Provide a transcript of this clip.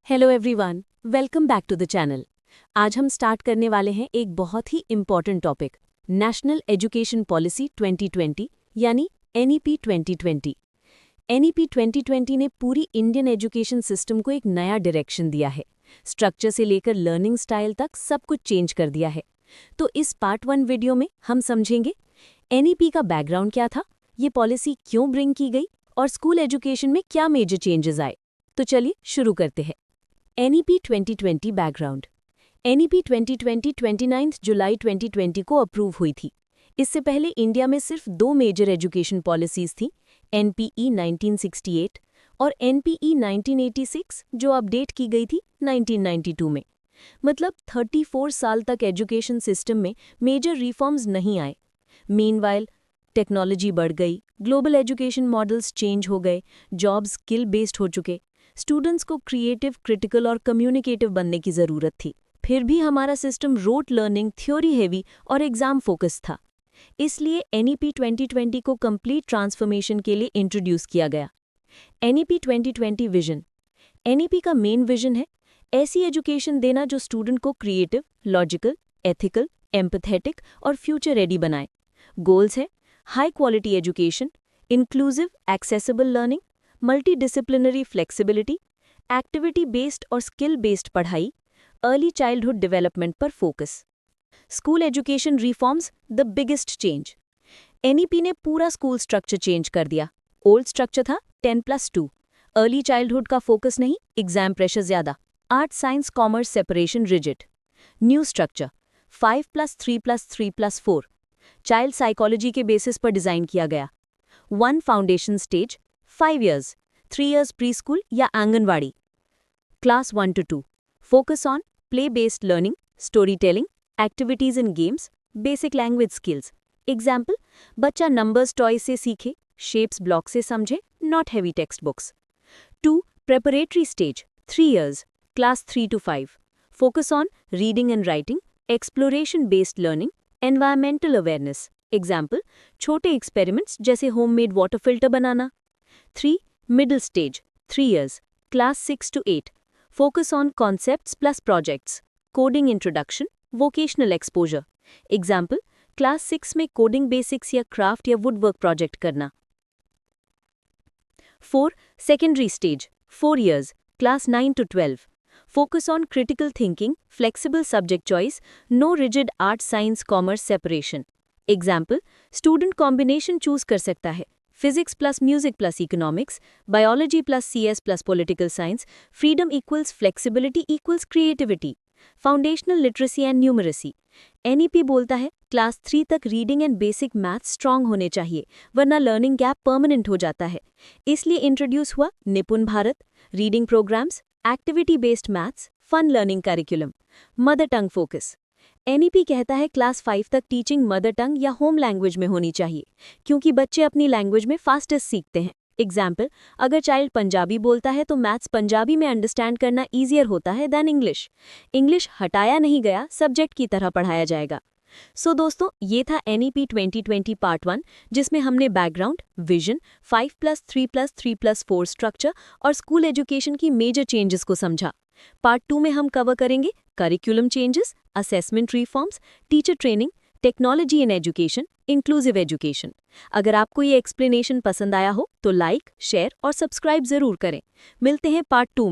Hello everyone, welcome back to the channel. आज हम start करने वाले हैं एक बहुत ही important topic, national education policy 2020 यानी एनईपी 2020। एनईपी 2020 ने पूरी इंडियन एजुकेशन सिस्टम को एक नया डायरेक्शन दिया है। स्ट्रक्चर से लेकर लर्निंग स्टाइल तक सब कुछ चेंज कर दिया है। तो इस पार्ट 1 वीडियो में हम समझेंगे एनईपी का बैकग्राउंड क्या था, ये पॉलिसी क्यों ब्रिंग की गई और स्कूल एजुकेशन में क्या मेजर चेंजेस आए। तो चलिए शुरू करते हैं। NEP 2020 background. एनईपी 2020 29 जुलाई 2020 को अप्रूव हुई थी। इससे पहले इंडिया में सिर्फ 2 मेजर एजुकेशन पॉलिसीज थी, एनपीई 1968 और एनपीई 1986, जो अपडेट की गई थी 1992 में। मतलब 34 साल तक एजुकेशन सिस्टम में मेजर रिफॉर्म्स नहीं आए। मीनवाइल टेक्नोलॉजी बढ़ गई, ग्लोबल एजुकेशन मॉडल्स चेंज हो गए, जॉब्स स्किल बेस्ड हो चुके, स्टूडेंट्स को क्रिएटिव, क्रिटिकल और कम्युनिकेटिव बनने की ज़रूरत थी। फिर भी हमारा system rote learning, theory heavy और एग्जाम फोकस था। इसलिए एनईपी 2020 को कंप्लीट ट्रांसफॉर्मेशन के लिए इंट्रोड्यूस किया गया। NEP 2020 vision. एनईपी का मेन विजन है ऐसी एजुकेशन देना जो स्टूडेंट को क्रिएटिव, लॉजिकल, एथिकल, एम्पैथेटिक और फ्यूचर रेडी बनाए। गोल्स है high quality education, inclusive accessible learning, multidisciplinary flexibility, activity based और स्किल बेस्ड पढ़ाई, अर्ली चाइल्डहुड डेवलपमेंट पर focus. School education reforms the biggest change. NEP ने पूरा school structure change कर दिया। ओल्ड स्ट्रक्चर था 10+2। अर्ली चाइल्डहुड का फोकस नहीं, एग्जाम प्रेशर ज्यादा। Art, science, commerce separation rigid. New structure 5+3+3+4। Child psychology के बेसिस पर डिजाइन किया गया। 1 foundation stage 5 years, 3 years preschool या anganwadi. Class 1 to 2. Focus on play-based learning, storytelling, activities and games, basic language skills. Example, बच्चा numbers toy से सीखे, shapes block से समझे, not heavy textbooks. 2. Preparatory stage 3 years, class 3 to 5. Focus on reading and writing, exploration-based learning, environmental awareness. Example, छोटे experiments जैसे homemade water filter banana. 3. Middle stage 3 years, class 6 to 8. Focus on concepts plus projects, coding introduction, vocational exposure. Example, class 6 में coding basics या craft या woodwork project करना. 4. Secondary stage 4 years, class 9 to 12. Focus on critical thinking, flexible subject choice, no rigid art, science, commerce separation. Example, student combination choose कर सकता है, physics plus music plus economics, biology plus CS plus political science, freedom equals flexibility equals creativity, foundational literacy and numeracy. NEP बोलता है class 3 तक reading and basic maths strong होने चाहिए, वरना learning gap permanent हो जाता है। इसलिए इंट्रोड्यूस हुआ Nipun Bharat, reading programs, activity based maths, fun learning curriculum, mother tongue focus. NEP कहता है क्लास 5 तक टीचिंग मदर टंग या होम लैंग्वेज में होनी चाहिए, क्योंकि बच्चे अपनी लैंग्वेज में फास्टेस्ट सीखते हैं। एग्जाम्पल, अगर चाइल्ड पंजाबी बोलता है तो मैथ्स पंजाबी में अंडरस्टैंड करना ईजियर होता है दैन इंग्लिश। इंग्लिश हटाया नहीं गया, सब्जेक्ट की तरह पढ़ाया जाएगा। सो दोस्तों, ये था एनईपी 2020 पार्ट 1, जिसमें हमने बैकग्राउंड, विजन, 5+3+3+4 स्ट्रक्चर और स्कूल एजुकेशन की मेजर चेंजेस को समझा। पार्ट 2 में हम कवर करेंगे curriculum changes, assessment reforms, teacher training, technology in education, inclusive education. अगर आपको ये एक्सप्लेनेशन पसंद आया हो तो लाइक, शेयर और सब्सक्राइब जरूर करें। मिलते हैं पार्ट 2 में।